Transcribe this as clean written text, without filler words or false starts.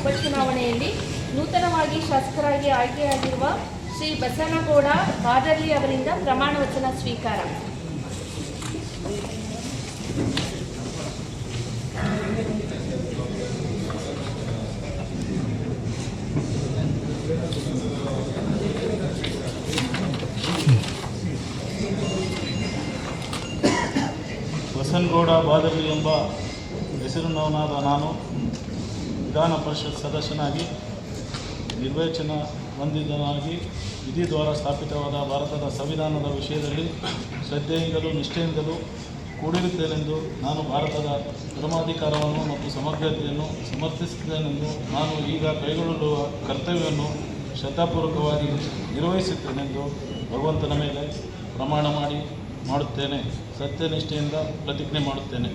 ಉಪಚುನಾವಣೆಯಲ್ಲಿ ನೂತನವಾಗಿ ಶಾಸಕರಾಗಿ ಆಯ್ಕೆಯಾಗಿರುವ ಶ್ರೀ ಬಸನಗೌಡ ಬಾದರ್ಲಿ ಅವರಿಂದ ಪ್ರಮಾಣ ವಚನ ಸ್ವೀಕಾರ. ಬಸನಗೌಡ ಬಾದರ್ಲಿ ಎಂಬ ಹೆಸರಿನವನಾದ ನಾನು ವಿಧಾನ ಪರಿಷತ್ ಸದಸ್ಯನಾಗಿ ನಿರ್ವಚನ ಹೊಂದಿದನಾಗಿ ವಿಧಿ ದ್ವಾರ ಸ್ಥಾಪಿತವಾದ ಭಾರತದ ಸಂವಿಧಾನದ ವಿಷಯದಲ್ಲಿ ಶ್ರದ್ಧೆಯಿಂದಲೂ ನಿಷ್ಠೆಯಿಂದಲೂ ಕೂಡಿರುತ್ತೇನೆಂದು ನಾನು ಭಾರತದ ಪರಮಾಧಿಕಾರವನ್ನು ಮತ್ತು ಸಮಗ್ರತೆಯನ್ನು ಸಮರ್ಥಿಸುತ್ತೇನೆಂದು ನಾನು ಈಗ ಕೈಗೊಳ್ಳುವ ಕರ್ತವ್ಯವನ್ನು ಶ್ರದ್ಧಾಪೂರ್ವಕವಾಗಿ ನಿರ್ವಹಿಸುತ್ತೇನೆಂದು ಭಗವಂತನ ಮೇಲೆ ಪ್ರಮಾಣ ಮಾಡುತ್ತೇನೆ. ಸತ್ಯನಿಷ್ಠೆಯಿಂದ ಪ್ರತಿಜ್ಞೆ ಮಾಡುತ್ತೇನೆ.